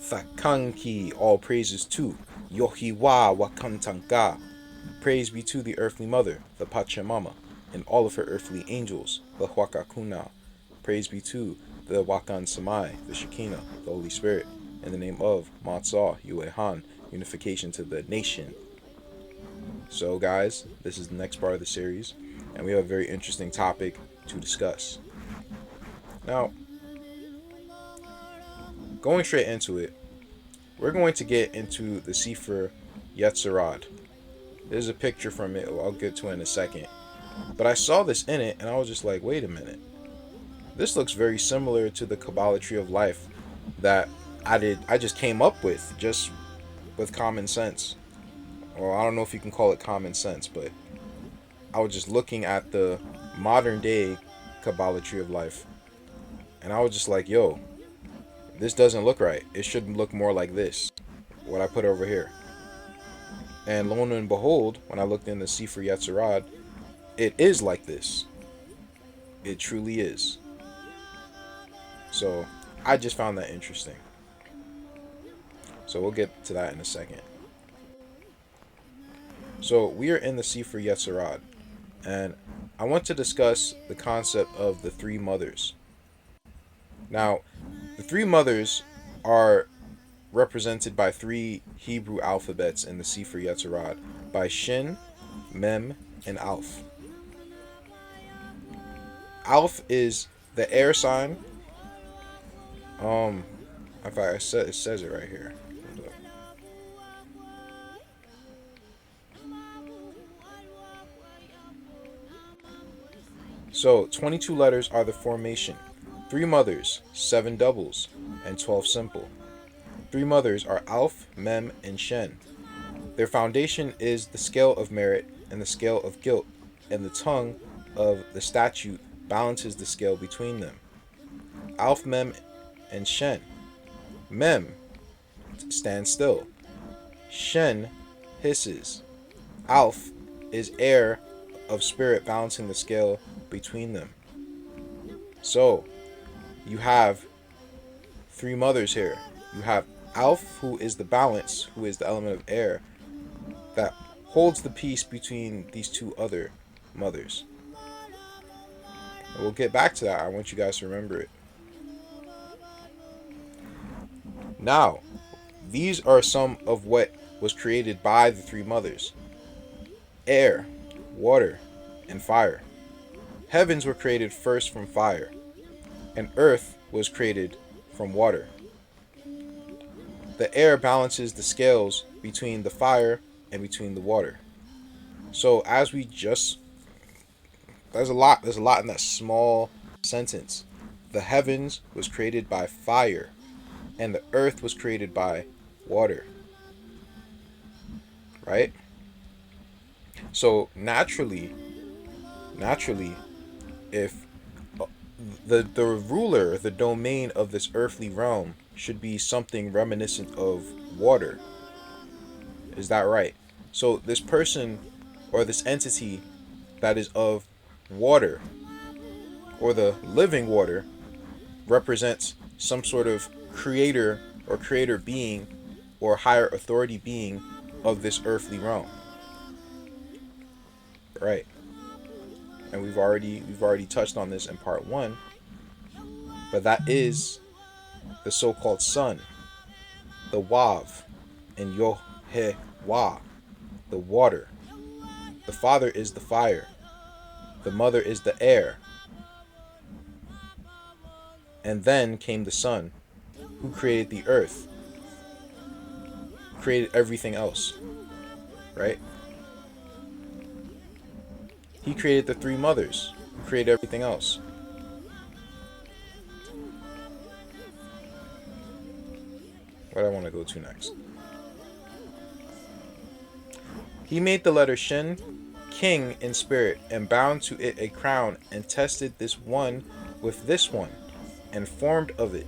Thakanki, all praises to Yohiwa Wakantanka. Praise be to the earthly mother, the Pachamama, and all of her earthly angels, the Huacacuna. Praise be to the Wakan Samai, the Shekinah, the Holy Spirit, in the name of Matzah, Yuehan, unification to the nation. So guys, this is the next part of the series, and we have a very interesting topic to discuss. Now, going straight into it, we're going to get into the Sefer Yetzirah. There's a picture from it, I'll get to it in a second. But I saw this in it, and I was just like, wait a minute. This looks very similar to the Kabbalah Tree of Life that I just came up with, just with common sense. Or I don't know if you can call it common sense, but I was just looking at the modern day Kabbalah Tree of Life, and I was just like, yo, this doesn't look right. It should look more like this, what I put over here. And lo and behold, when I looked in the Sefer Yetzirah, it is like this. It truly is. So I just found that interesting. So we'll get to that in a second. So we are in the Sefer Yetzirah, and I want to discuss the concept of the three mothers. Now, the three mothers are represented by three Hebrew alphabets in the Sefer Yetzirah, by Shin, Mem, and Alf. Alf is the air sign. In fact, it says it right here. So, 22 letters are the formation. 3 mothers, 7 doubles, and 12 simple. 3 mothers are Alf, Mem, and Shen. Their foundation is the scale of merit and the scale of guilt, and the tongue of the statute balances the scale between them. Alf, Mem, and Shen. Mem stands still. Shen hisses. Alf is air of spirit balancing the scale between them. So, you have 3 mothers here. You have Alf, who is the balance, who is the element of air, that holds the peace between these 2 other mothers. And we'll get back to that. I want you guys to remember it. Now, these are some of what was created by the 3 mothers. Air, water, and fire. Heavens were created first from fire, and earth was created from water. The air balances the scales between the fire and between the water. So as we just, there's a lot in that small sentence. The heavens was created by fire, and the earth was created by water. Right? So naturally, if the ruler, the domain of this earthly realm should be something reminiscent of water. Is that right? So this person or this entity that is of water, or the living water, represents some sort of creator or creator being or higher authority being of this earthly realm. Right? And we've already touched on this in part 1, but that is the so-called sun, the Wav, and Yohe-Wa, the water. The father is the fire. The mother is the air. And then came the son, who created the earth, created everything else. Right? He created the 3 mothers, who created everything else. What I want to go to next. He made the letter Shin king in spirit, and bound to it a crown, and tested this one with this one, and formed of it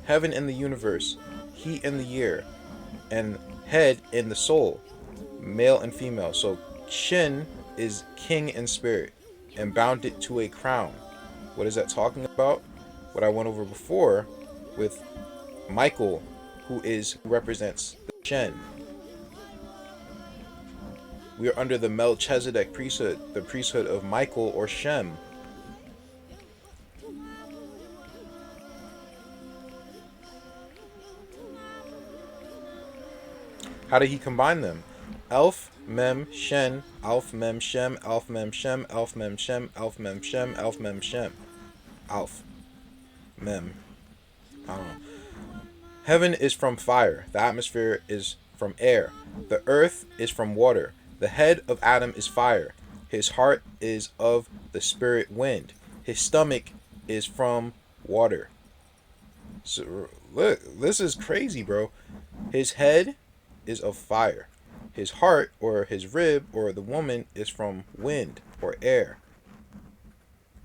heaven in the universe, he in the year, and head in the soul, male and female. So Shin is king in spirit, and bound it to a crown. What is that talking about? What I went over before with Michael who represents the Shen. We are under the Melchizedek priesthood, the priesthood of Michael or Shem. How did he combine them? Alf, Mem, Shen, Alf, Mem, Shem, Alf, Mem, Shem, Alf, Mem, Shem, Alf, Mem, Shem, Alf, Mem, Shem. Alf, Mem. I don't know. Heaven is from fire. The atmosphere is from air. The earth is from water. The head of Adam is fire. His heart is of the spirit wind. His stomach is from water. So look, this is crazy, bro. His head is of fire. His heart, or his rib, or the woman, is from wind or air.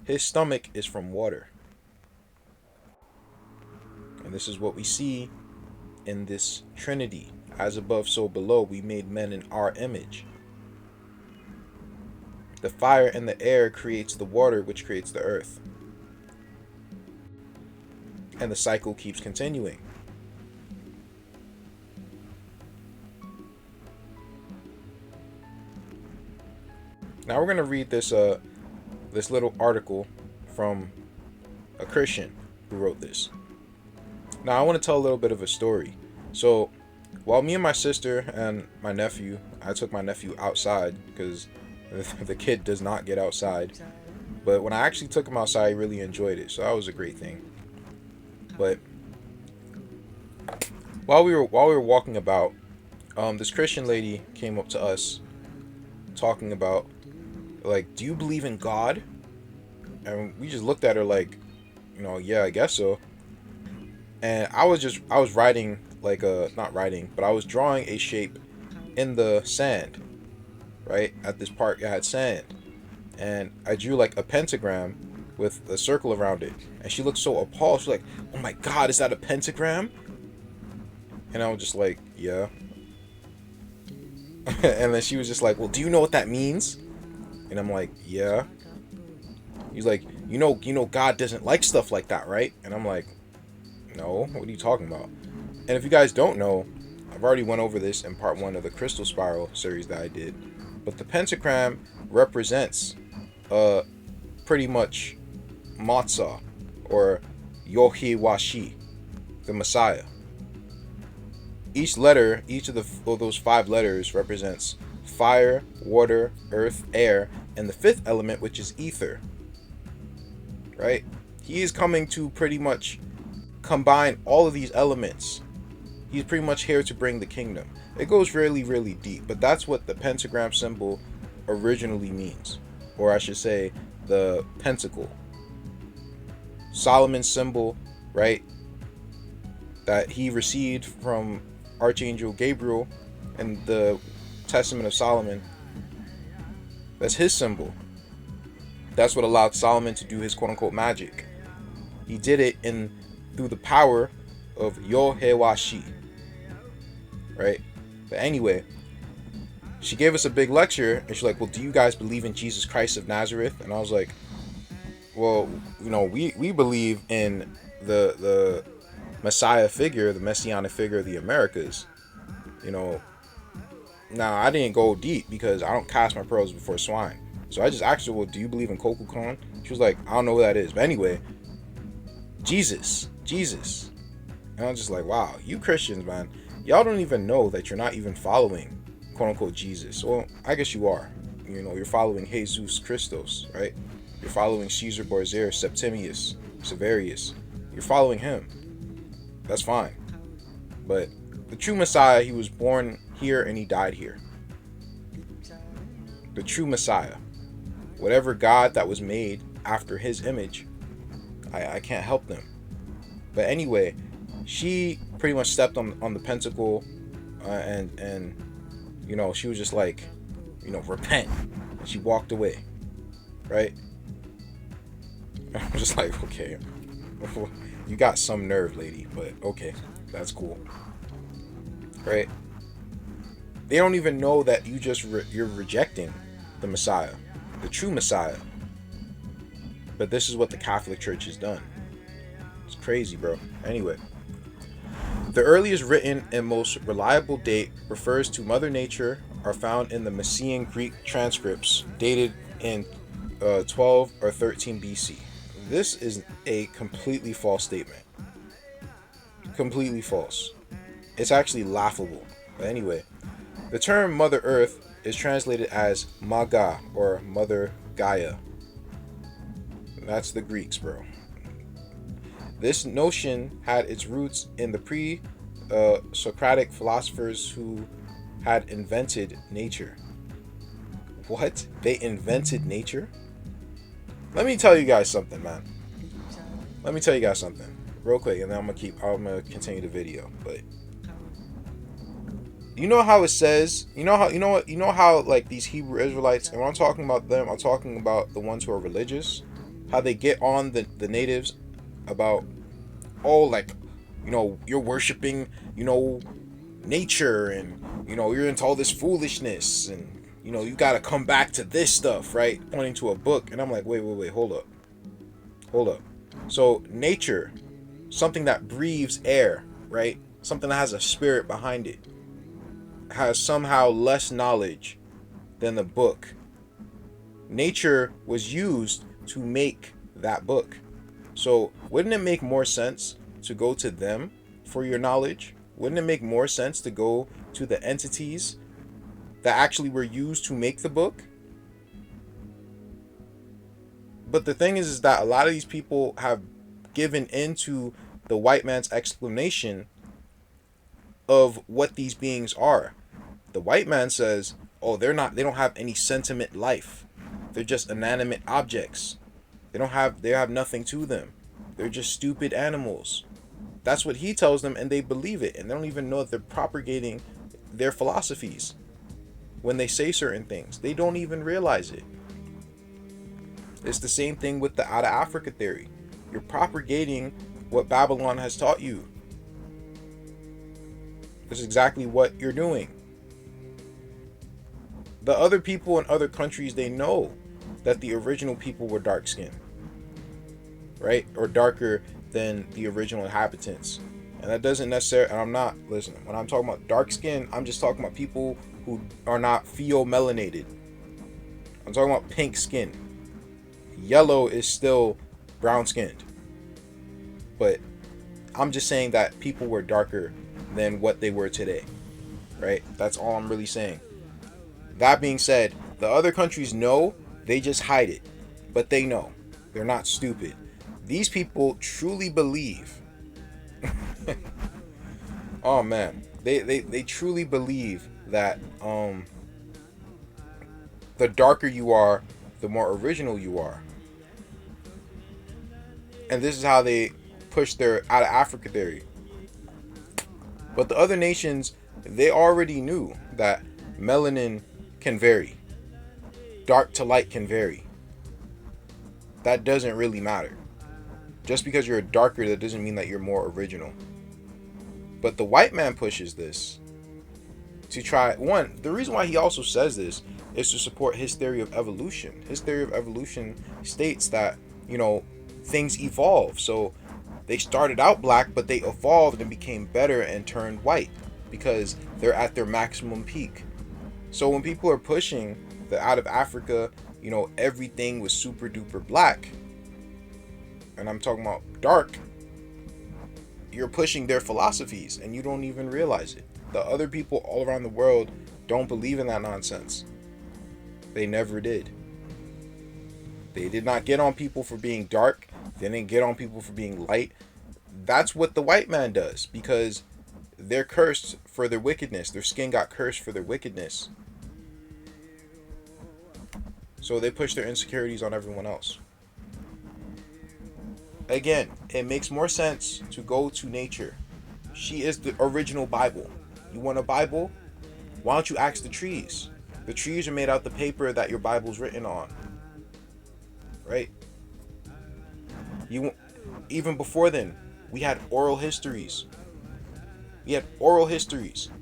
His stomach is from water. And this is what we see in this Trinity. As above, so below, we made men in our image. The fire and the air creates the water, which creates the earth. And the cycle keeps continuing. Now we're going to read this this little article from a Christian who wrote this. Now I want to tell a little bit of a story. So while me and my sister and my nephew, I took my nephew outside because the kid does not get outside. But when I actually took him outside, he really enjoyed it. So that was a great thing. But while we were walking about, this Christian lady came up to us talking about, like, do you believe in God? And we just looked at her like, yeah, I guess so. And I was writing, like, not writing, but I was drawing a shape in the sand, right? At this park, I had sand. And I drew, like, a pentagram with a circle around it. And she looked so appalled. She's like, oh my God, is that a pentagram? And I was just like, yeah. And then she was just like, well, do you know what that means? And I'm like, yeah. He's like, you know, God doesn't like stuff like that, right? And I'm like, no, what are you talking about? And if you guys don't know, I've already went over this in part 1 of the Crystal Spiral series that I did. But the pentagram represents pretty much Matzah, or Yohewashi, the Messiah. Each letter, each of those 5 letters represents fire, water, earth, air, and the 5th element, which is ether. Right? He is coming to pretty much combine all of these elements. He's pretty much here to bring the kingdom. It goes really, really deep, but that's what the pentagram symbol originally means. Or I should say, the pentacle. Solomon's symbol, right? That he received from Archangel Gabriel in the Testament of Solomon. That's his symbol. That's what allowed Solomon to do his quote-unquote magic. He did it through the power of Yohewashi. Right? But anyway, she gave us a big lecture, and she's like, well, do you guys believe in Jesus Christ of Nazareth? And I was like, well, we believe in the Messiah figure, the Messianic figure of the Americas. Now I didn't go deep because I don't cast my pearls before swine. So I just asked her, well, do you believe in Kokukan? She was like, I don't know what that is. But anyway, Jesus. And I was just like, wow, you Christians, man, y'all don't even know that you're not even following quote unquote Jesus. Well, I guess you are. You're following Jesus Christos, right? You're following Caesar Borgia, Septimius, Severius. You're following him. That's fine. But the true Messiah, he was born here and he died here. The true Messiah. Whatever God that was made after his image, I can't help them. But anyway, she pretty much stepped on the pentacle, and she was just like, repent. And she walked away, right? I'm just like, okay, you got some nerve, lady, but okay, that's cool, right? They don't even know that you're rejecting the Messiah, the true Messiah. But this is what the Catholic Church has done. It's crazy, bro. Anyway, The earliest written and most reliable date refers to Mother Nature are found in the Messian Greek transcripts dated in 12 or 13 BC. This is a completely false statement. Completely false. It's actually laughable. But anyway, the term Mother Earth is translated as Maga or Mother Gaia. That's the Greeks, bro. This notion had its roots in the pre-Socratic philosophers who had invented nature. What? They invented nature? Let me tell you guys something, man. Let me tell you guys something real quick, and then I'm gonna continue the video. But you know how it says, you know how like these Hebrew Israelites, and when I'm talking about them, I'm talking about the ones who are religious, how they get on the natives about, oh, like, you're worshiping, nature, and you're into all this foolishness, and you gotta come back to this stuff, right? Pointing to a book. And I'm like, wait, hold up. So nature, something that breathes air, right? Something that has a spirit behind it, has somehow less knowledge than the book. Nature was used to make that book. So wouldn't it make more sense to go to them for your knowledge? Wouldn't it make more sense to go to the entities that actually were used to make the book? But the thing is that a lot of these people have given into the white man's explanation of what these beings are. The white man says, oh, they don't have any sentiment life. They're just inanimate objects. They have nothing to them. They're just stupid animals. That's what he tells them, and they believe it, and they don't even know that they're propagating their philosophies. When they say certain things, they don't even realize it. It's the same thing with the out of Africa theory. You're propagating what Babylon has taught you. This is exactly what you're doing. The other people in other countries, they know that the original people were dark-skinned, right? Or darker than the original inhabitants. And that doesn't necessarily, and I'm not, listen, when I'm talking about dark skin, I'm just talking about people who are not pheomelanated. I'm talking about pink skin. Yellow is still brown skinned. But I'm just saying that people were darker than what they were today, right? That's all I'm really saying. That being said, the other countries know, they just hide it. But they know. They're not stupid. These people truly believe. Oh man, they truly believe that the darker you are, the more original you are. And this is how they push their out of Africa theory. But the other nations, they already knew that melanin can vary. Dark to light can vary. That doesn't really matter. Just because you're darker, that doesn't mean that you're more original. But the white man pushes this to try, the reason why he also says this is to support his theory of evolution. His theory of evolution states that, things evolve. So they started out black, but they evolved and became better and turned white because they're at their maximum peak. So when people are pushing the out of Africa, everything was super duper black, and I'm talking about dark, you're pushing their philosophies and you don't even realize it. The other people all around the world don't believe in that nonsense. They never did. They did not get on people for being dark. They didn't get on people for being light. That's what the white man does, because they're cursed for their wickedness. Their skin got cursed for their wickedness. So they push their insecurities on everyone else. Again, it makes more sense to go to nature. She is the original Bible. You want a Bible? Why don't you ask the trees? The trees are made out the paper that your Bible's written on. Right? Even before then, we had oral histories.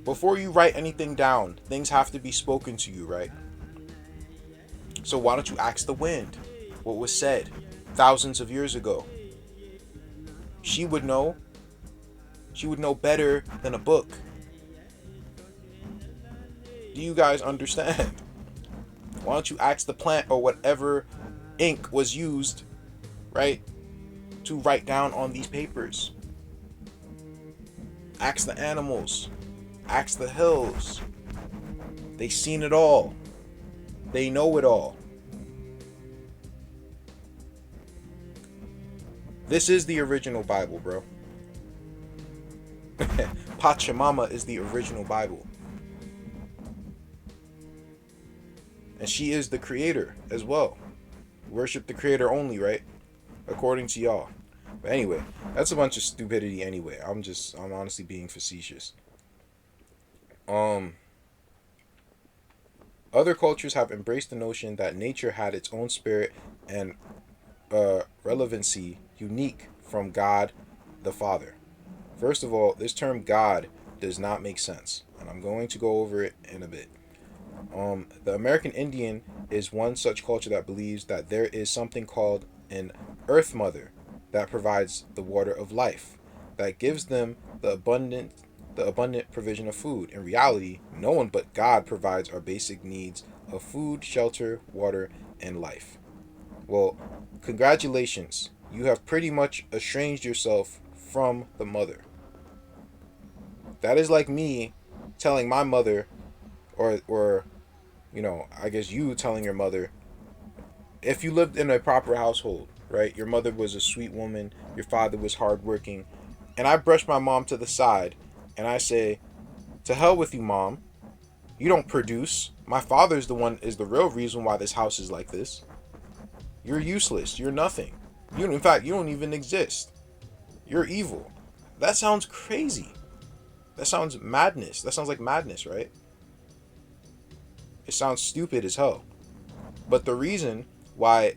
Before you write anything down, things have to be spoken to you, right? So why don't you ask the wind what was said thousands of years ago? She would know. She would know better than a book. Do you guys understand? Why don't you ask the plant or whatever ink was used, right, to write down on these papers? Ask the animals. Ask the hills. They seen it all. They know it all. This is the original Bible, bro. Pachamama is the original Bible. And she is the creator as well. Worship the creator only, right? According to y'all. But anyway, that's a bunch of stupidity anyway. I'm honestly being facetious. Other cultures have embraced the notion that nature had its own spirit and relevancy unique from God the Father. First of all, this term God does not make sense, and I'm going to go over it in a bit. The American Indian is one such culture that believes that there is something called an Earth Mother that provides the water of life, that gives them the abundant provision of food. In reality, no one but God provides our basic needs of food, shelter, water, and life. Well, congratulations. You have pretty much estranged yourself from the mother. That is like me telling my mother, or I guess you telling your mother, if you lived in a proper household, right? Your mother was a sweet woman, your father was hardworking, and I brush my mom to the side, and I say, to hell with you, Mom. You don't produce. My father's is the real reason why this house is like this. You're useless. You're nothing. In fact, you don't even exist. You're evil. That sounds crazy. That sounds madness. That sounds like madness, right? It sounds stupid as hell. But the reason why,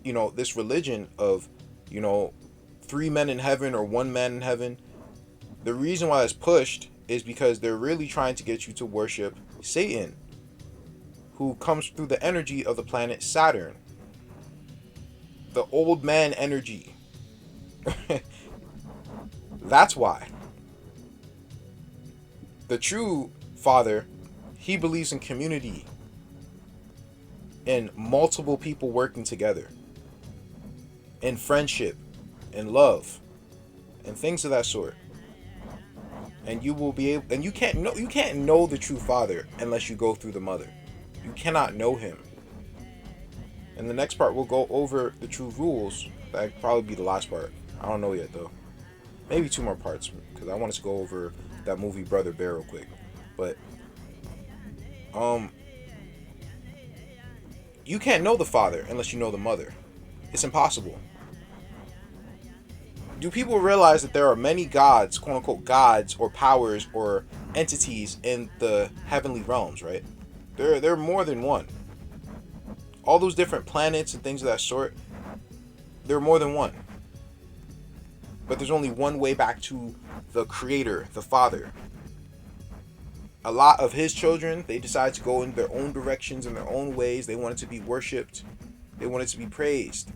this religion of, 3 men in heaven or 1 man in heaven, the reason why it's pushed is because they're really trying to get you to worship Satan, who comes through the energy of the planet Saturn. The old man energy. That's why. The true father, he believes in community and multiple people working together, in friendship and love and things of that sort. And you will be able, and you can't know the true father unless you go through the mother. You cannot know him. In the next part, we'll go over the true rules. That'd probably be the last part. I don't know yet though. Maybe 2 more parts, because I want us to go over that movie Brother Bear real quick. But you can't know the father unless you know the mother. It's impossible. Do people realize that there are many gods, quote unquote gods or powers or entities in the heavenly realms, right? There are more than one. All those different planets and things of that sort, there are more than one. But there's only one way back to the creator, the father. A lot of his children, they decide to go in their own directions, in their own ways. They want it to be worshipped. They want it to be praised.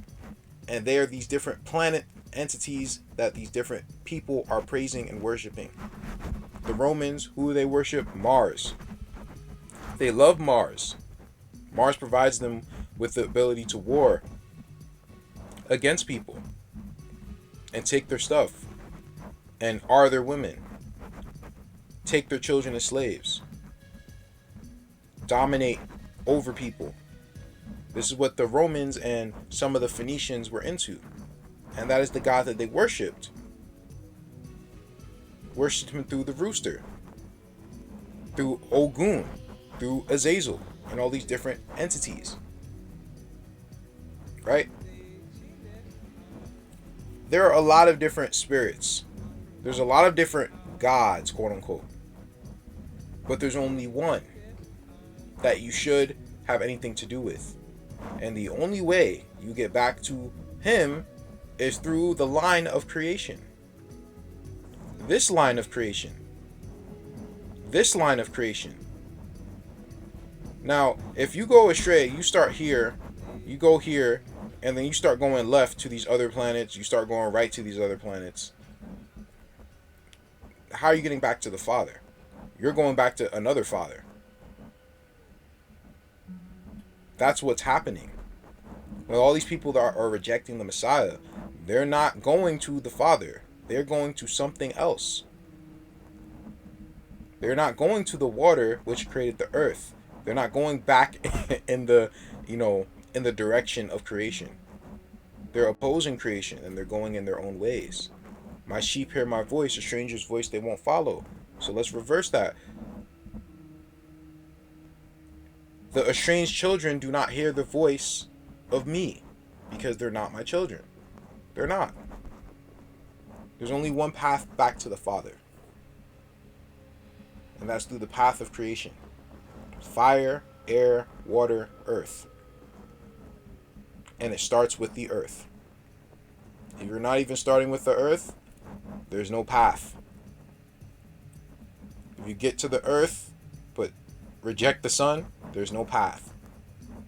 And they are these different planet entities that these different people are praising and worshiping. The Romans, who do they worship? Mars. They love Mars. Mars provides them with the ability to war against people and take their stuff and are their women, take their children as slaves, dominate over people. This is what the Romans and some of the Phoenicians were into. And that is the god that they worshipped. Worshipped him through the rooster, through Ogun, through Azazel, and all these different entities. Right? There are a lot of different spirits. There's a lot of different gods, quote unquote. But there's only one that you should have anything to do with. And the only way you get back to him is through the line of creation. This line of creation. This line of creation. Now, if you go astray, you start here, you go here, and then you start going left to these other planets, you start going right to these other planets. how are you getting back to the Father? You're going back to another father. That's what's happening. When all these people that are rejecting the Messiah, they're not going to the Father. They're going to something else. They're not going to the water which created the earth. They're not going back in the, in the direction of creation. They're opposing creation and they're going in their own ways. My sheep hear my voice, a stranger's voice they won't follow. So let's reverse that. The estranged children do not hear the voice of me because they're not my children. They're not. There's only one path back to the Father. And that's through the path of creation. Fire, air, water, earth. And it starts with the earth. If you're not even starting with the earth, there's no path. If you get to the earth, but reject the Son, there's no path.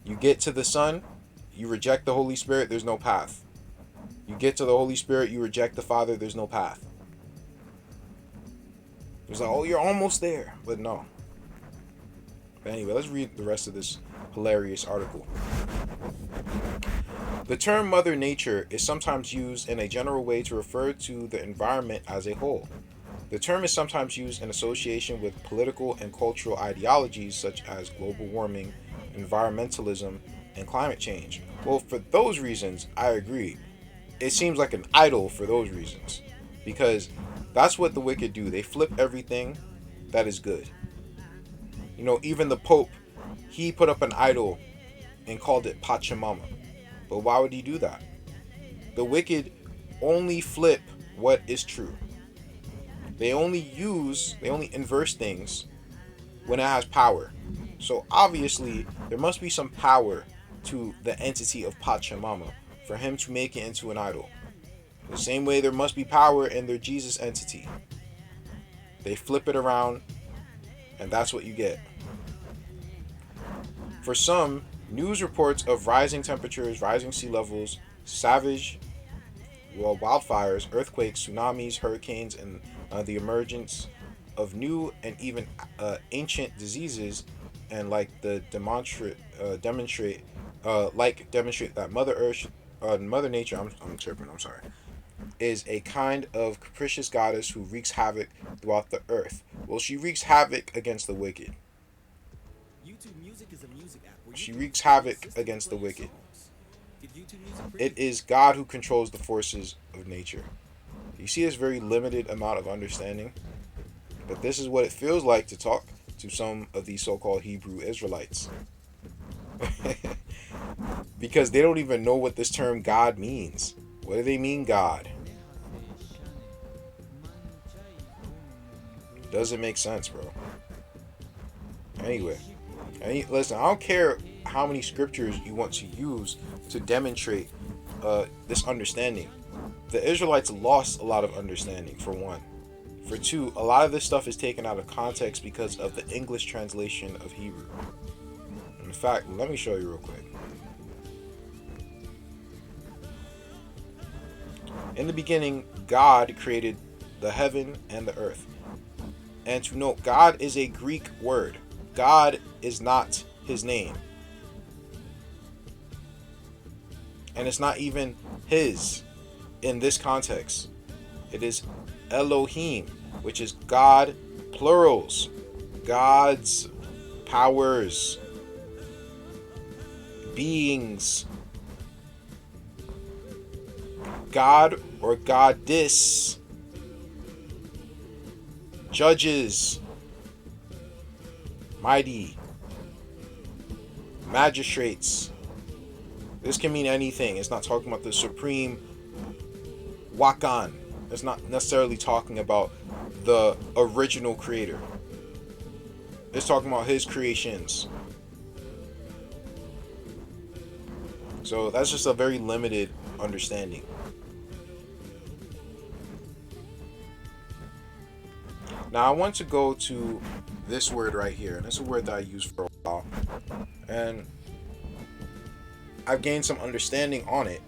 You get to the Son, you reject the Holy Spirit, there's no path. You get to the Holy Spirit, you reject the Father, there's no path. It's like, oh, you're almost there. But no. But anyway, let's read the rest of this hilarious article. The term Mother Nature is sometimes used in a general way to refer to the environment as a whole. The term is sometimes used in association with political and cultural ideologies such as global warming, environmentalism, and climate change. Well, for those reasons, I agree. It seems like an idol for those reasons. Because that's what the wicked do. They flip everything that is good. Even the Pope, he put up an idol and called it Pachamama. But why would he do that? The wicked only flip what is true. They only inverse things when it has power. So obviously, there must be some power to the entity of Pachamama for him to make it into an idol. The same way there must be power in their Jesus entity. They flip it around, and that's what you get. For some, news reports of rising temperatures, rising sea levels, savage wildfires, earthquakes, tsunamis, hurricanes, and the emergence of new and even ancient diseases, and demonstrate that Mother Nature. I'm tripping. I'm sorry. Is a kind of capricious goddess who wreaks havoc throughout the earth. Well, she wreaks havoc against the wicked. She wreaks havoc against the wicked. It is God who controls the forces of nature. You see this very limited amount of understanding? But this is what it feels like to talk to some of these so-called Hebrew Israelites. Because they don't even know what this term God means. What do they mean, God? Doesn't make sense, bro. Anyway, listen, I don't care how many scriptures you want to use to demonstrate this understanding. The Israelites lost a lot of understanding, for one. For two, a lot of this stuff is taken out of context because of the English translation of Hebrew. In fact, let me show you real quick. In the beginning, God created the heaven and the earth. And to note, God is a Greek word. God is not his name. And it's not even his in this context. It is Elohim, which is God, plurals. Gods, powers, beings. God or goddess, judges, mighty, magistrates. This can mean anything. It's not talking about the supreme Wakan. It's not necessarily talking about the original creator. It's talking about his creations. So that's just a very limited understanding. Now I want to go to this word right here, and it's a word that I used for a while, and I've gained some understanding on it.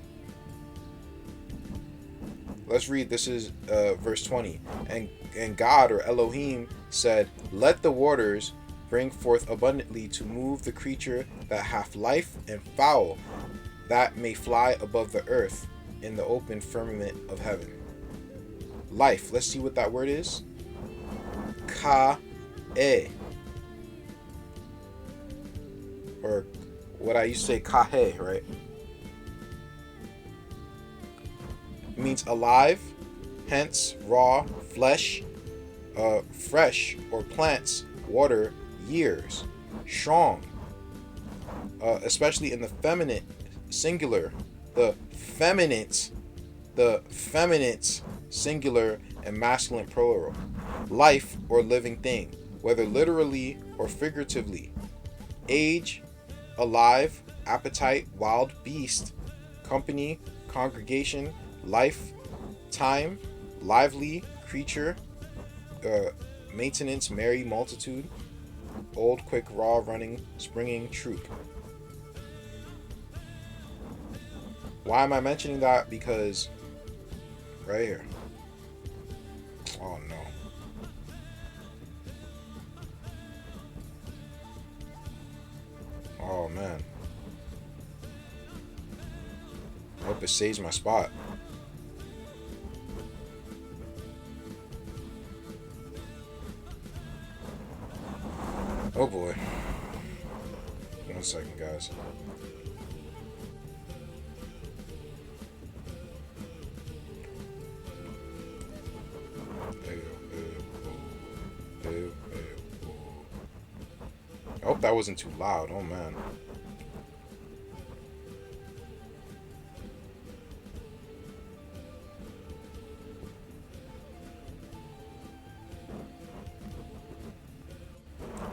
Let's read. This is verse 20. And and God, or Elohim, said, "Let the waters bring forth abundantly to move the creature that hath life, and fowl that may fly above the earth in the open firmament of heaven." Life. Let's see what that word is. Kahee. Or what I used to say, Kahee, right? It means alive, hence raw, flesh, fresh, or plants, water, years, strong, especially in the feminine singular, the feminines singular and masculine plural. Life or living thing, whether literally or figuratively. Age, alive, appetite, wild beast, company, congregation, life, time, lively, creature, maintenance, merry, multitude, old, quick, raw, running, springing, troop. Why am I mentioning that? Because right here. Oh no. Oh man. I hope it saves my spot. Oh boy. 1 second, guys. I hope that wasn't too loud. Oh man.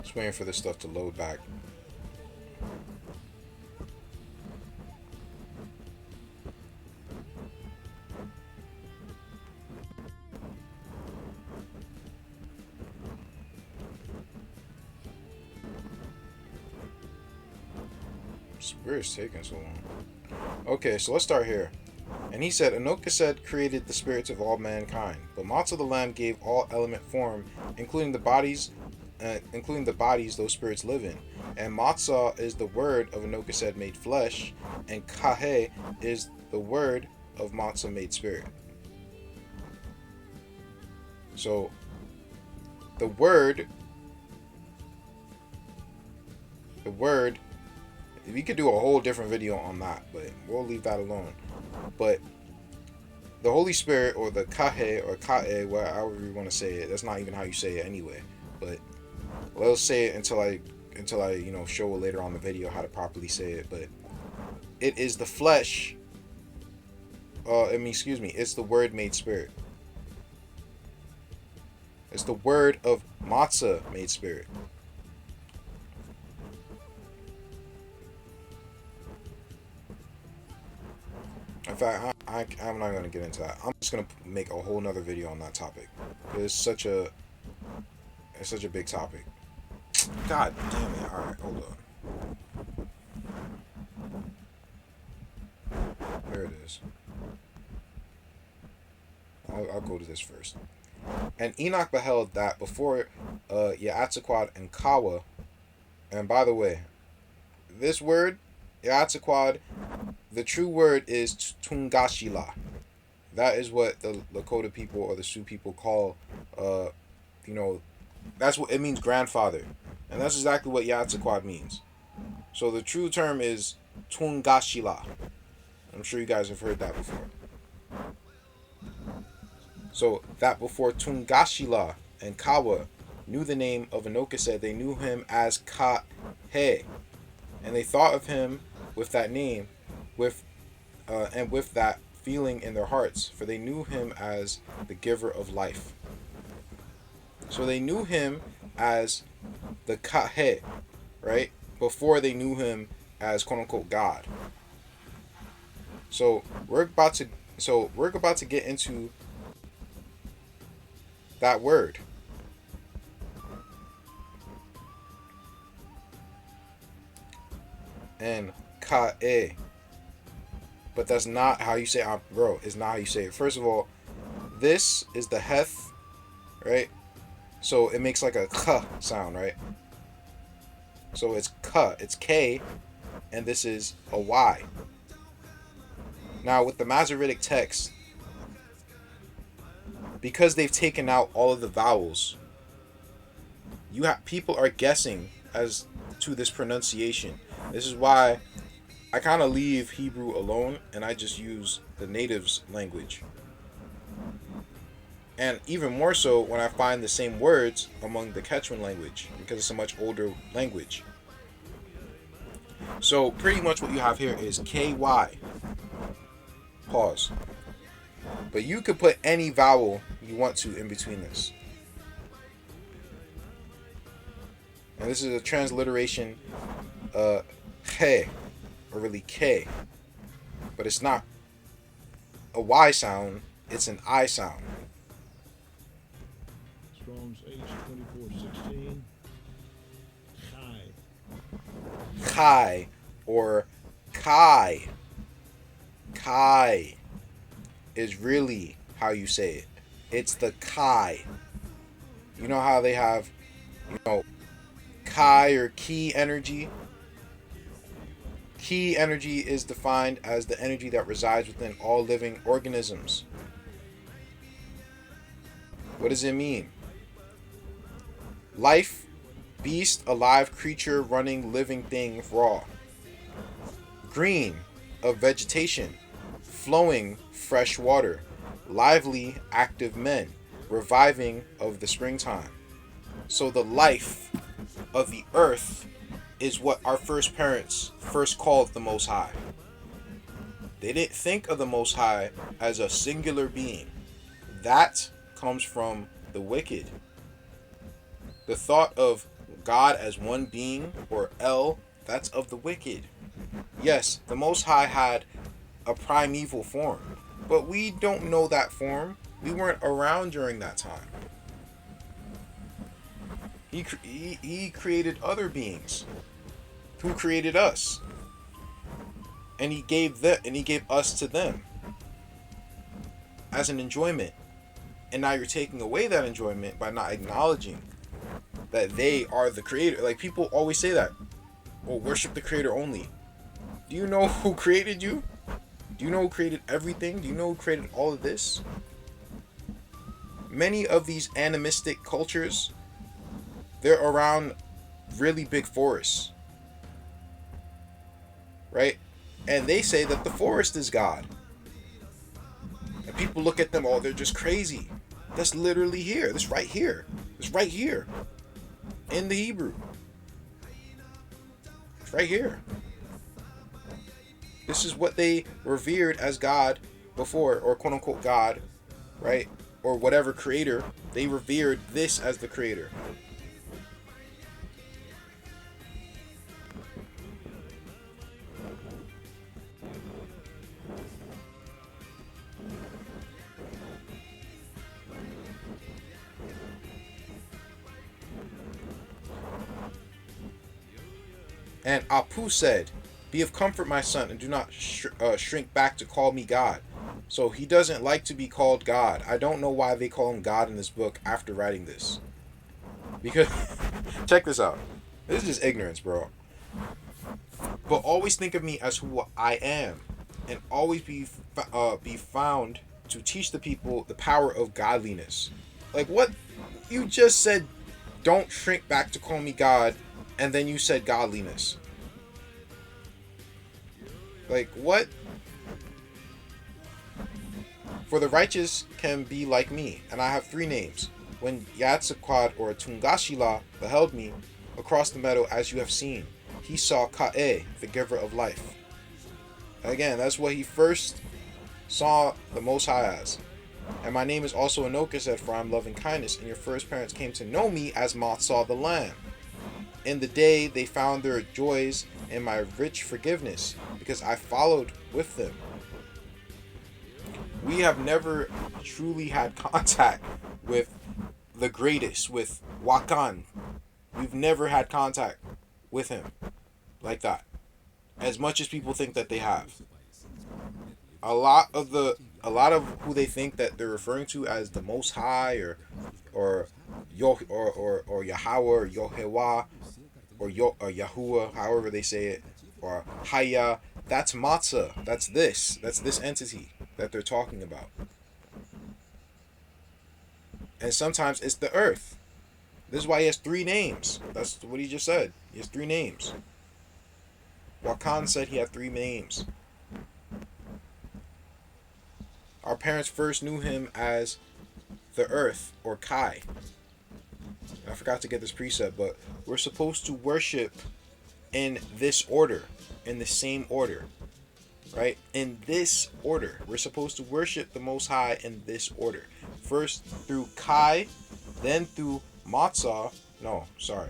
Just waiting for this stuff to load back. Where is taking so long? Okay, so let's start here. And he said, Anoka said, created the spirits of all mankind, but Matza the Lamb gave all element form, including the bodies those spirits live in. And Matza is the word of Anoka said made flesh, and Kahee is the word of Matza made spirit. So the word, we could do a whole different video on that, but we'll leave that alone. But the Holy Spirit, or the Kahee, or Kahee, however you want to say it, that's not even how you say it anyway. But let's say it until I show later on the video how to properly say it. But it is the flesh. It's the word made spirit. It's the word of Matzah made spirit. In fact, I'm not going to get into that. I'm just going to make a whole nother video on that topic. It's such a big topic. God damn it. Alright, hold on. There it is. I'll go to this first. And Enoch beheld that before Yaatzaquad and Kawa, and by the way, this word, Yaatzaquad, the true word is Tungashila. That is what the Lakota people or the Sioux people call, that's what it means, grandfather. And that's exactly what Yaatzaquad means. So the true term is Tungashila. I'm sure you guys have heard that before. So that before Tungashila and Kawa knew the name of Anoka said, they knew him as Kahee. And they thought of him with that name, and with that feeling in their hearts, for they knew him as the giver of life. So they knew him as the Kahee, right? Before they knew him as quote unquote God. So we're about to get into that word. And Kahee. But that's not how you say it, bro. It's not how you say it. First of all, this is the Heth, right? So it makes like a k sound, right? So it's k, it's k, and this is a y. Now with the Masoretic text, because they've taken out all of the vowels, people are guessing as to this pronunciation. This is why I kind of leave Hebrew alone and I just use the natives' language. And even more so when I find the same words among the Quechuan language, because it's a much older language. So pretty much what you have here is KY. Pause. But you could put any vowel you want to in between this. And this is a transliteration, he, or really K. But it's not a Y sound, it's an I sound. Strong's H2416. Kai or Kai. Kai is really how you say it. It's the Kai. You know how they have, Kai or Ki energy? Ki energy is defined as the energy that resides within all living organisms. What does it mean? Life, beast, alive creature, running, living thing, raw. Green, of vegetation. Flowing, fresh water. Lively, active men. Reviving of the springtime. So the life of the earth is what our first parents first called the Most High. They didn't think of the Most High as a singular being. That comes from the wicked. The thought of God as one being, or El, that's of the wicked. Yes, the Most High had a primeval form, but we don't know that form. We weren't around during that time. He created other beings who created us, and he gave us to them as an enjoyment. And now you're taking away that enjoyment by not acknowledging that they are the creator. Like, people always say that, oh, worship the creator only. Do you know who created you? Do you know who created everything? Do you know who created all of this? Many of these animistic cultures, they're around really big forests, right? And they say that the forest is God. And people look at them, oh, they're just crazy. That's literally here. That's right here. It's right here. In the Hebrew. It's right here. This is what they revered as God before, or quote unquote God, right? Or whatever creator. They revered this as the creator. And Apu said, be of comfort, my son, and do not shrink back to call me God. So he doesn't like to be called God. I don't know why they call him God in this book after writing this. Because, check this out. This is just ignorance, bro. But always think of me as who I am. And always be found to teach the people the power of godliness. Like, what? You just said, don't shrink back to call me God. And then you said godliness. Like, what? For the righteous can be like me, and I have 3 names. When Yatsakwad or Tungashila beheld me across the meadow, as you have seen, he saw Kahee, the giver of life. Again, that's what he first saw the Most High as. And my name is also Anoka, said, for I am loving kindness, and your first parents came to know me as moth saw the lamb. In the day they found their joys in my rich forgiveness, because I followed with them. We have never truly had contact with the greatest, with Wakan. We've never had contact with him like that, as much as people think that they have. A lot of the a lot of who they think that they're referring to as the Most High, or or Yahweh, or Yohewah, or Yahuwah, however they say it, or Haya. That's matzah. That's this. That's this entity that they're talking about. And sometimes it's the earth. This is why he has three names. That's what he just said. He has three names. Wakan said he had three names. Our parents first knew him as the earth, or Kahee. I forgot to get this precept, but we're supposed to worship in this order, in the same order, right? In this order. We're supposed to worship the Most High in this order. First through Kahee, then through Matzah. No, sorry.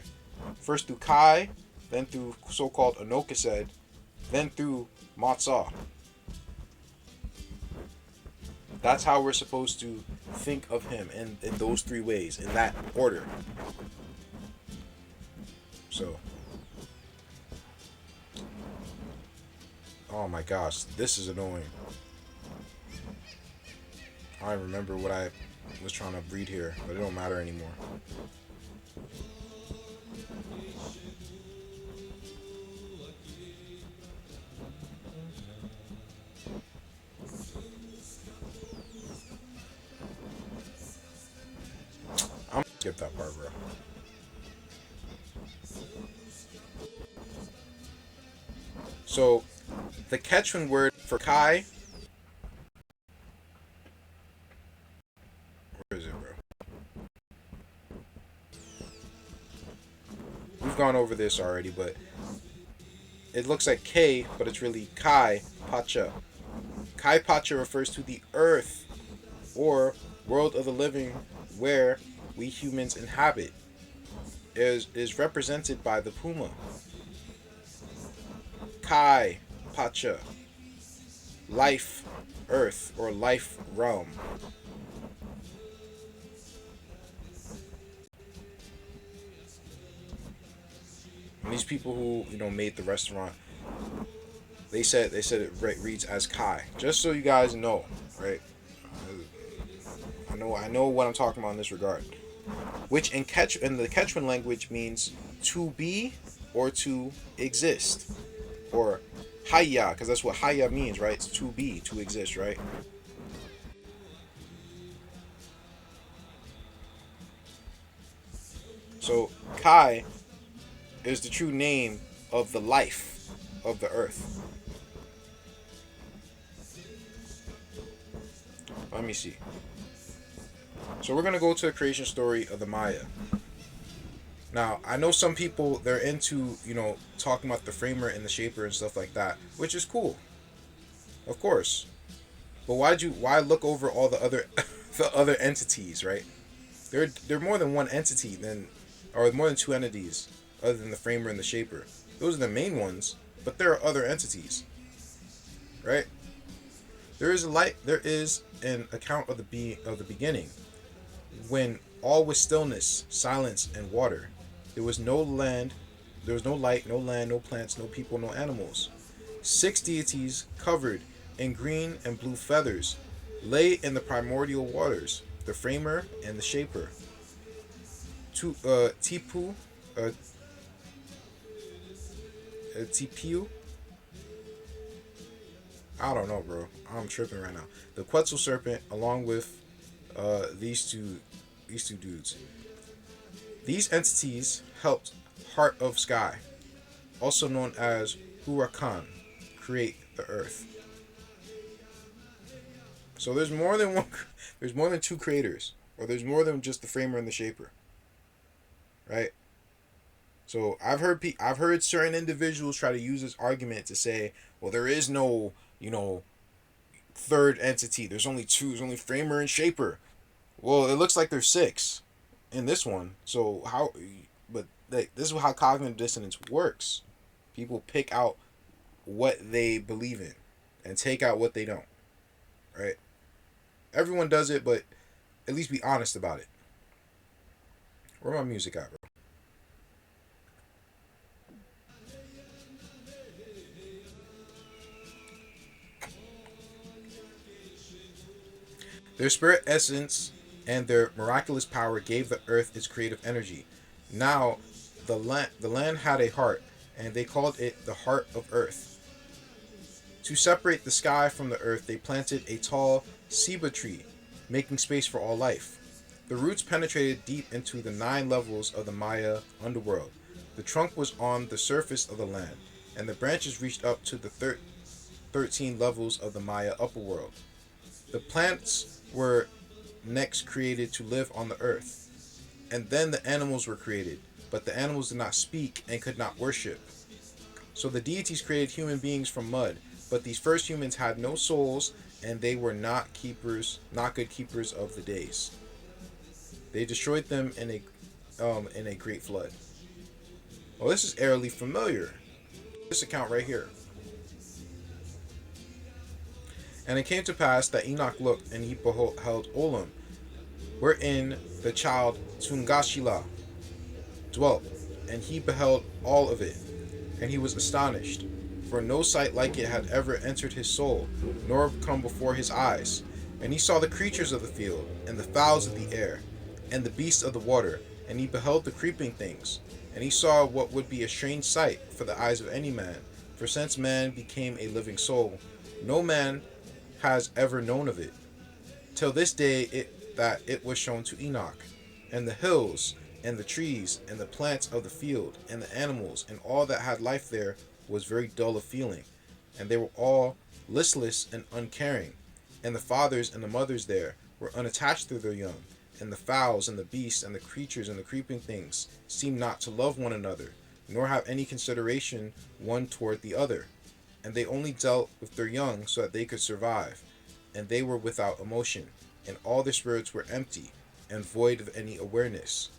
First through Kahee, then through so-called Anokased, then through Matzah. That's how we're supposed to think of him, in those three ways, in that order. So, oh my gosh, this is annoying. I don't remember what I was trying to read here, but it don't matter anymore. I'm gonna skip that part, bro. So, the Quechuan word for Kahee. Where is it, bro? We've gone over this already, but it looks like K, but it's really Kai Pacha. Kai Pacha refers to the earth, or world of the living, where we humans inhabit. Is represented by the puma. Kai Pacha. Life, earth, or life realm. And these people who made the restaurant, they said it reads as Kai. Just so you guys know, right? I know what I'm talking about in this regard. Which in the Quechuan language means to be or to exist, or Haya, because that's what Haya means, right? It's to be, to exist, right? So Kai is the true name of the life of the earth. Let me see. So we're going to go to the creation story of the Maya. Now, I know some people, they're into, talking about the framer and the shaper and stuff like that, which is cool. Of course. But why look over all the other the other entities, right? There are more than one entity or more than two entities other than the framer and the shaper. Those are the main ones, but there are other entities. Right? There is an account of the beginning, when all was stillness, silence, and water. There was no land, there was no light, no land, no plants, no people, no animals. 6 deities covered in green and blue feathers lay in the primordial waters, the framer and the shaper. Tipu, Tipu. I don't know, bro. I'm tripping right now. The Quetzal serpent, along with these two dudes. These entities helped Heart of Sky, also known as Huracan, create the earth. So there's more than one. There's more than two creators, or there's more than just the framer and the shaper, right? So I've heard certain individuals try to use this argument to say, well, there is no third entity. There's only two. There's only framer and shaper. Well, it looks like there's 6 in this one. So how? But this is how cognitive dissonance works. People pick out what they believe in and take out what they don't. Right? Everyone does it, but at least be honest about it. Where my music at, bro? Their spirit essence and their miraculous power gave the earth its creative energy. Now, the land had a heart, and they called it the heart of earth. To separate the sky from the earth, they planted a tall ceiba tree, making space for all life. The roots penetrated deep into the 9 levels of the Maya underworld. The trunk was on the surface of the land, and the branches reached up to the 13 levels of the Maya upper world. The plants were next created to live on the earth, and then the animals were created, but the animals did not speak and could not worship. So the deities created human beings from mud, but these first humans had no souls, and they were not good keepers of the days. They destroyed them in a great flood. Well, this is eerily familiar. This account right here. And it came to pass that Enoch looked, and he beheld Olam, wherein the child Tungashila dwelt, and he beheld all of it, and he was astonished, for no sight like it had ever entered his soul, nor come before his eyes. And he saw the creatures of the field, and the fowls of the air, and the beasts of the water, and he beheld the creeping things. And he saw what would be a strange sight for the eyes of any man, for since man became a living soul, no man has ever known of it, till this day that it was shown to Enoch. And the hills, and the trees, and the plants of the field, and the animals, and all that had life there, was very dull of feeling, and they were all listless and uncaring. And the fathers and the mothers there were unattached to their young, and the fowls and the beasts and the creatures and the creeping things seemed not to love one another, nor have any consideration one toward the other. And they only dealt with their young so that they could survive, and they were without emotion, and all their spirits were empty and void of any awareness.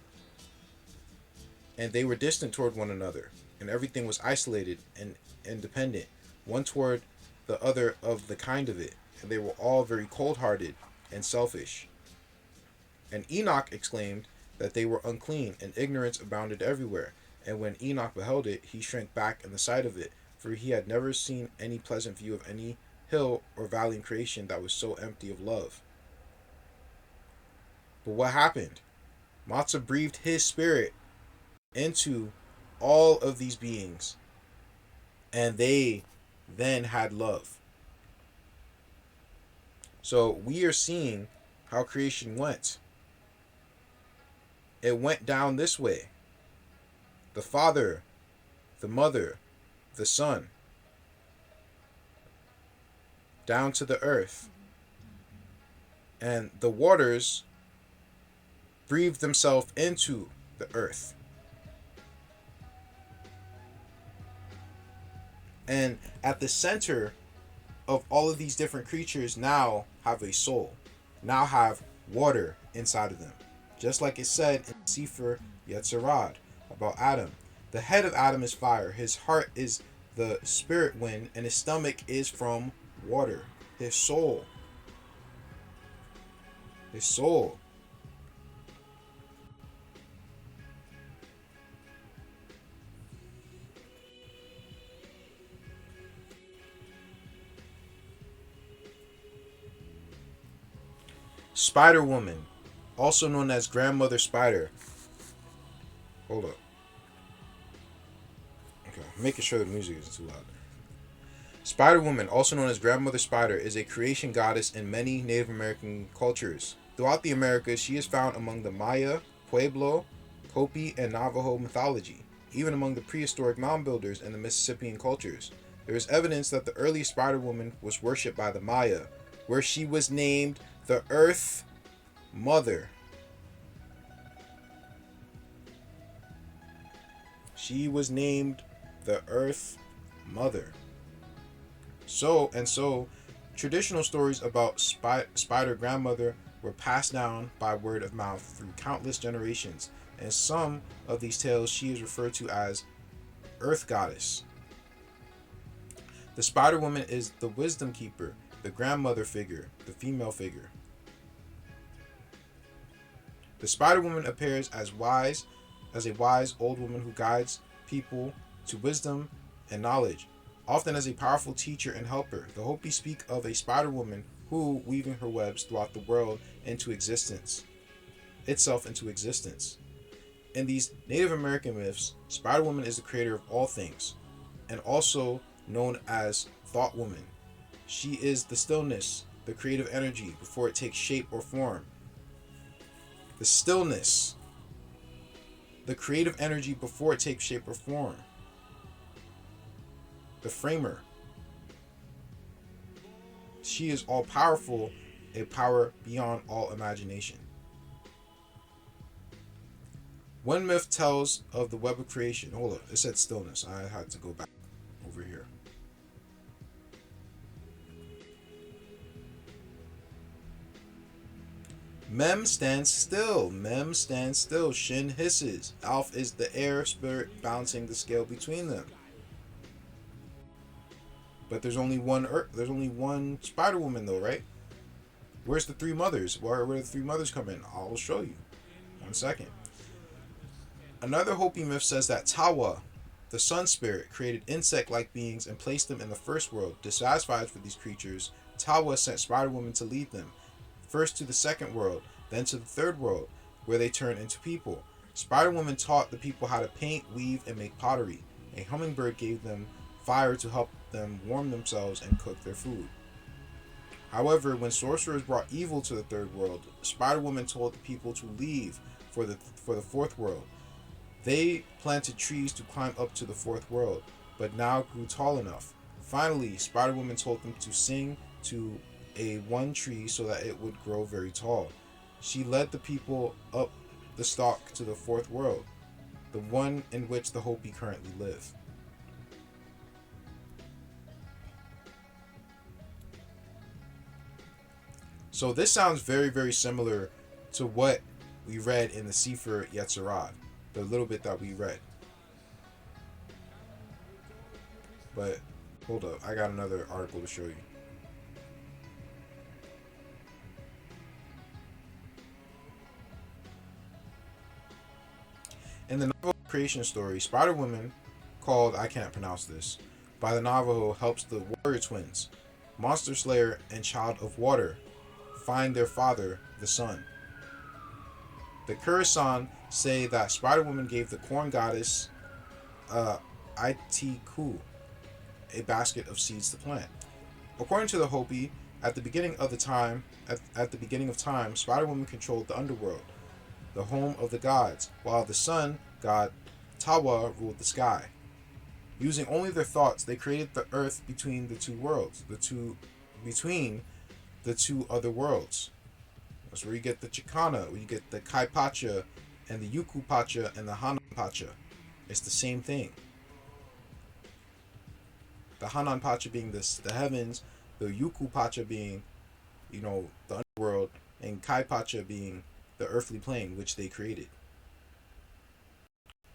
And they were distant toward one another, and everything was isolated and independent, one toward the other of the kind of it, and they were all very cold-hearted and selfish. And Enoch exclaimed that they were unclean, and ignorance abounded everywhere. And when Enoch beheld it, he shrank back in the sight of it, for he had never seen any pleasant view of any hill or valley in creation that was so empty of love. But what happened? Matzah breathed his spirit into all of these beings, and they then had love. So we are seeing how creation went. It went down this way. The Father, the Mother, the Son, down to the earth. And the waters breathed themselves into the earth. And at the center of all of these different creatures now have a soul, now have water inside of them. Just like it said in Sefer Yetzirah about Adam. The head of Adam is fire, his heart is the spirit wind, and his stomach is from water. His soul. His soul. Spider Woman, also known as Grandmother Spider. Hold up. Okay, making sure the music isn't too loud. Spider Woman, also known as Grandmother Spider, is a creation goddess in many Native American cultures. Throughout the Americas, she is found among the Maya, Pueblo, Hopi, and Navajo mythology, even among the prehistoric mound builders and the Mississippian cultures. There is evidence that the earliest Spider Woman was worshipped by the Maya, where she was named the Earth Mother. She was named the Earth Mother. So, traditional stories about Spider Grandmother were passed down by word of mouth through countless generations. And some of these tales she is referred to as Earth Goddess. The Spider Woman is the wisdom keeper, the grandmother figure, the female figure. The Spider Woman appears as a wise old woman who guides people to wisdom and knowledge, often as a powerful teacher and helper. The Hopi speak of a Spider Woman who, weaving her webs throughout the world into existence, itself into existence. In these Native American myths, Spider Woman is the creator of all things, and also known as Thought Woman. She is the stillness, the creative energy before it takes shape or form. The stillness, the creative energy before it takes shape or form. The framer. She is all powerful, a power beyond all imagination. One myth tells of the web of creation. Hold up, it said stillness. I had to go back over here. Mem stands still. Mem stands still. Shin hisses. Alf is the air spirit balancing the scale between them. But there's only one there's only one Spider Woman though, right? Where's the three mothers? Where do the three mothers come in? I'll show you. 1 second. Another Hopi myth says that Tawa, the sun spirit, created insect-like beings and placed them in the first world. Dissatisfied with these creatures, Tawa sent Spider Woman to lead them, first to the second world, then to the third world, where they turned into people. Spider Woman taught the people how to paint, weave, and make pottery. A hummingbird gave them fire to help them warm themselves and cook their food. However, when sorcerers brought evil to the third world, Spider Woman told the people to leave for the fourth world. They planted trees to climb up to the fourth world, but now grew tall enough. Finally, Spider Woman told them to sing to a one tree so that it would grow very tall. She led the people up the stalk to the fourth world, the one in which the Hopi currently live. So this sounds very, very similar to what we read in the Sefer Yetzirah, the little bit that we read. But hold up, I got another article to show you. In the Navajo creation story, Spider Woman, called, I can't pronounce this, by the Navajo, helps the warrior twins, Monster Slayer and Child of Water, find their father, the sun. The Kurisan say that Spider Woman gave the corn goddess Itiku a basket of seeds to plant. According to the Hopi, at the beginning of time, Spider Woman controlled the underworld, the home of the gods, while the sun god Tawa ruled the sky. Using only their thoughts, they created the earth between the two worlds, between the two other worlds. That's where you get the Chicana, where you get the Kai Pacha and the Yuku Pacha and the Hanan Pacha. It's the same thing. The Hanan Pacha being the heavens, the Yuku Pacha being, the underworld, and Kai Pacha being the earthly plane, which they created.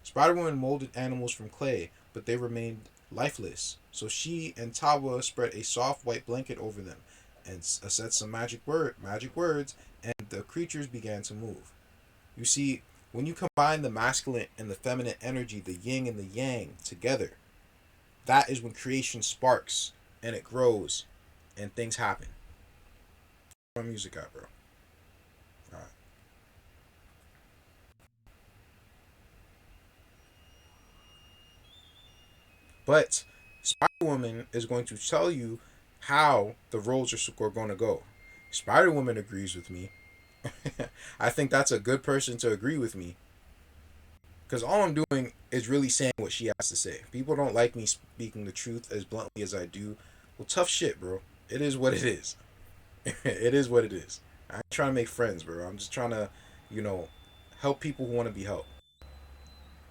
Spider-Woman molded animals from clay, but they remained lifeless. So she and Tawa spread a soft white blanket over them and said some magic words, and the creatures began to move. You see, when you combine the masculine and the feminine energy, the yin and the yang together, that is when creation sparks and it grows and things happen. Where's my music at, bro? Alright. But Spider-Woman is going to tell you how the roles are going to go. Spider-Woman agrees with me. I think that's a good person to agree with me. Because all I'm doing is really saying what she has to say. People don't like me speaking the truth as bluntly as I do. Well, tough shit, bro. It is what it is. It is what it is. I ain't trying to make friends, bro. I'm just trying to, help people who want to be helped.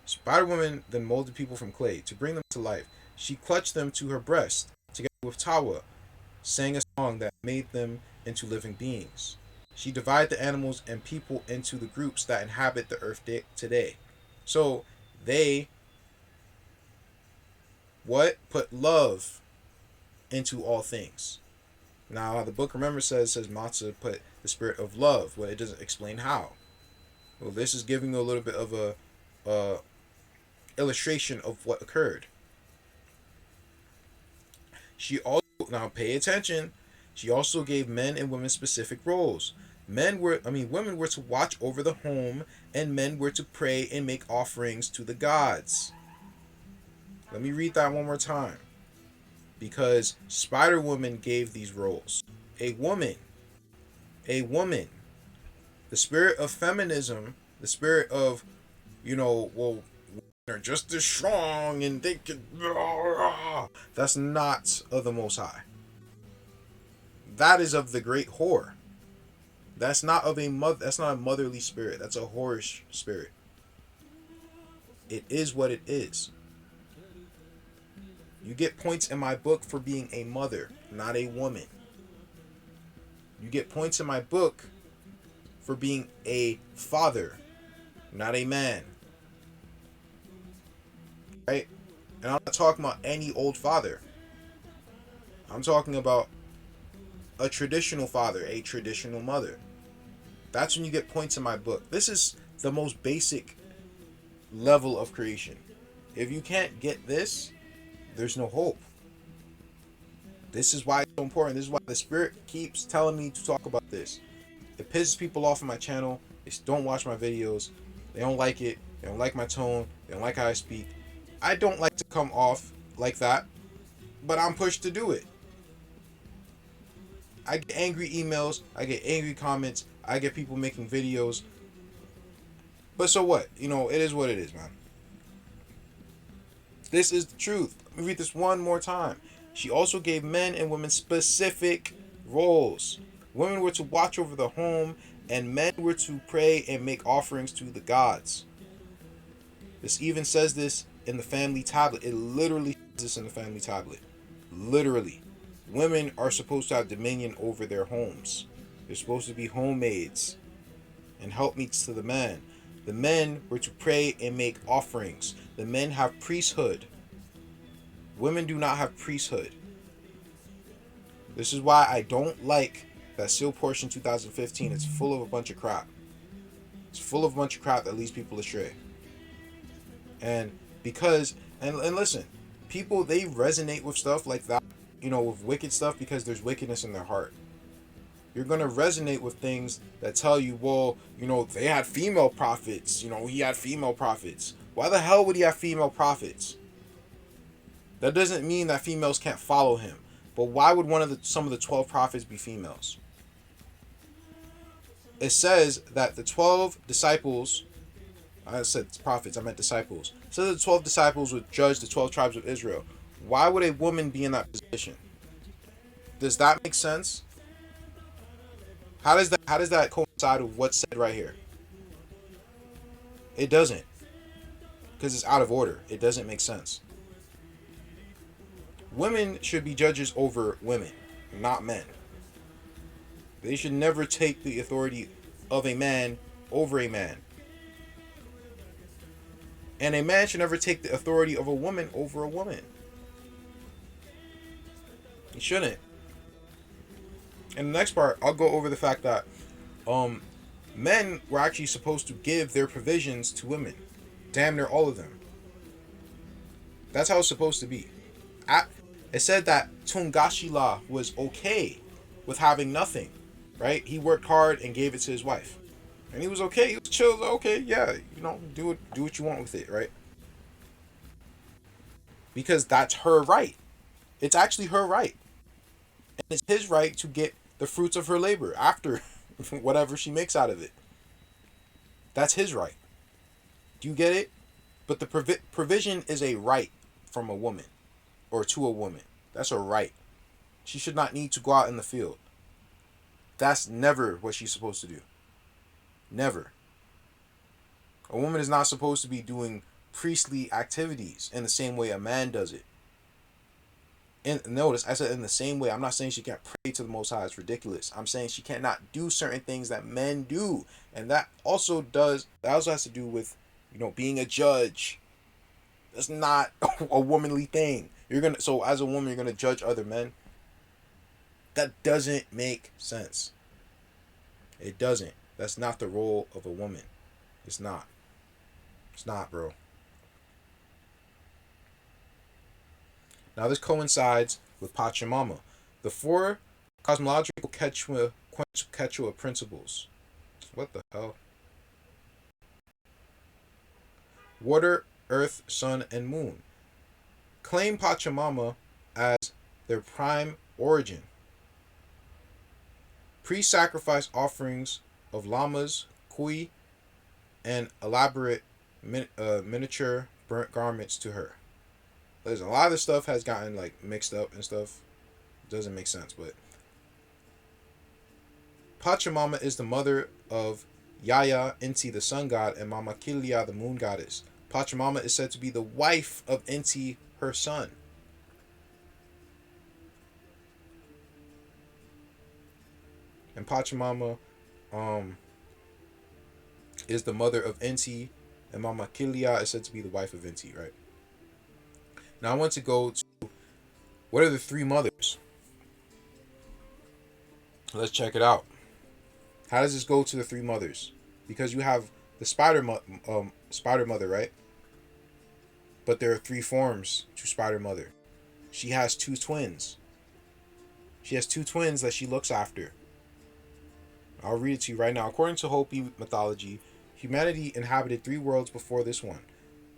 Spider-Woman then molded people from clay to bring them to life. She clutched them to her breast, together with Tawa, sang a song that made them into living beings. She divided the animals and people into the groups that inhabit the earth today. So they put love into all things. Now the book, remember, says Matzah put the spirit of love. Well, it doesn't explain how. Well, this is giving you a little bit of a illustration of what occurred. She also, now pay attention, She also gave men and women specific roles. Women were to watch over the home, and men were to pray and make offerings to the gods. Let me read that one more time, because Spider Woman gave these roles. A woman, a woman, the spirit of feminism, the spirit of, well, they're just as strong and they can. That's not of the Most High. That is of the great whore. That's not of a mother. That's not a motherly spirit. That's a whorish spirit. It is what it is. You get points in my book for being a mother, not a woman. You get points in my book for being a father, not a man. Right? And I'm not talking about any old father. I'm talking about a traditional father, a traditional mother. That's when you get points in my book. This is the most basic level of creation. If you can't get this, there's no hope. This is why it's so important. This is why the Spirit keeps telling me to talk about this. It pisses people off on my channel. They don't watch my videos. They don't like it. They don't like my tone. They don't like how I speak. I don't like to come off like that, but I'm pushed to do it. I get angry emails. I get angry comments. I get people making videos. But so what? It is what it is, man. This is the truth. Let me read this one more time. She also gave men and women specific roles. Women were to watch over the home, and men were to pray and make offerings to the gods. This even says this in the family tablet. It literally says this in the family tablet. Literally. Women are supposed to have dominion over their homes. They're supposed to be homemaids and helpmeets to the men. The men were to pray and make offerings. The men have priesthood. Women do not have priesthood. This is why I don't like that Seal Portion 2015. It's full of a bunch of crap. It's full of a bunch of crap that leads people astray. And listen, people, they resonate with stuff like that, with wicked stuff, because there's wickedness in their heart. You're going to resonate with things that tell you, well, they had female prophets. He had female prophets. Why the hell would he have female prophets? That doesn't mean that females can't follow him. But why would some of the 12 prophets be females? It says that the 12 disciples, I said prophets, I meant disciples. It says the 12 disciples would judge the 12 tribes of Israel. Why would a woman be in that position? Does that make sense? How does that coincide with what's said right here? It doesn't. Because it's out of order. It doesn't make sense. Women should be judges over women, not men. They should never take the authority of a man over a man. And a man should never take the authority of a woman over a woman. He shouldn't. In the next part, I'll go over the fact that men were actually supposed to give their provisions to women. Damn near all of them. That's how it's supposed to be. It said that Tungashila was okay with having nothing, right? He worked hard and gave it to his wife. And he was okay. He was chill. Okay, yeah, do what you want with it, right? Because that's her right. It's actually her right. And it's his right to get the fruits of her labor after whatever she makes out of it. That's his right. Do you get it? But the provision is a right from a woman or to a woman. That's a right. She should not need to go out in the field. That's never what she's supposed to do. Never. A woman is not supposed to be doing priestly activities in the same way a man does it. And notice, I said in the same way. I'm not saying she can't pray to the Most High. It's ridiculous. I'm saying she cannot do certain things that men do. And that also has to do with, being a judge. That's not a womanly thing. So as a woman, you're gonna judge other men. That doesn't make sense. It doesn't. That's not the role of a woman. It's not. It's not, bro. Now this coincides with Pachamama. The four Cosmological Quechua principles. What the hell? Water, earth, sun, and moon claim Pachamama as their prime origin. Pre-sacrifice offerings of llamas, kui, and elaborate miniature burnt garments to her. There's a lot of this stuff has gotten like mixed up and stuff. It doesn't make sense, but Pachamama is the mother of Yaya, Inti, the sun god, and Mama Kilia, the moon goddess. Pachamama is said to be the wife of Inti, her son. And Pachamama is the mother of Inti, and Mama Kilia is said to be the wife of Inti, right? Now I want to go to what are the three mothers? Let's check it out. How does this go to the three mothers? Because you have the spider mother, right? But there are three forms to spider mother. She has two twins. She has two twins that she looks after. I'll read it to you right now. According to Hopi mythology, humanity inhabited three worlds before this one.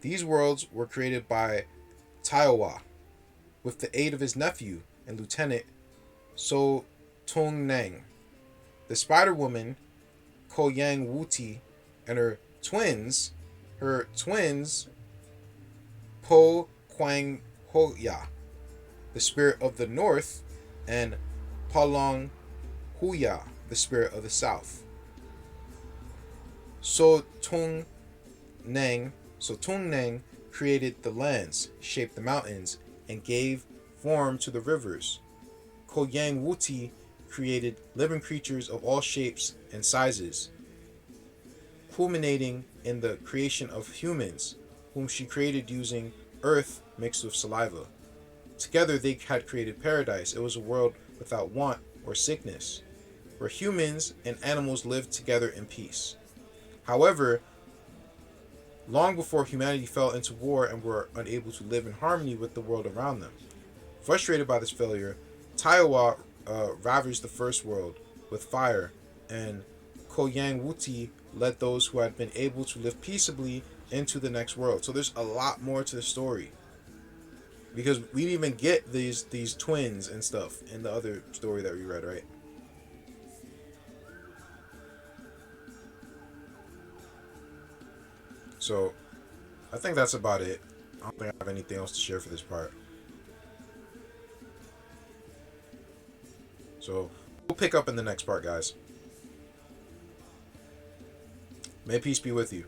These worlds were created by Taiwa with the aid of his nephew and lieutenant So Tung Nang. The Spider Woman, Koyangwuti, and her twins, Po Kwang Hoya, the spirit of the north, and Palong Huya, the spirit of the south. So Tung Nang created the lands, shaped the mountains, and gave form to the rivers. Koyangwuti created living creatures of all shapes and sizes, culminating in the creation of humans, whom she created using earth mixed with saliva. Together they had created paradise. It was a world without want or sickness, where humans and animals lived together in peace. However, long before humanity fell into war and were unable to live in harmony with the world around them. Frustrated by this failure, Taiwa ravaged the first world with fire, and Koyangwuti led those who had been able to live peaceably into the next world. So there's a lot more to the story, because we didn't even get these twins and stuff in the other story that we read, right? So I think that's about it. I don't think I have anything else to share for this part. So we'll pick up in the next part, guys. May peace be with you.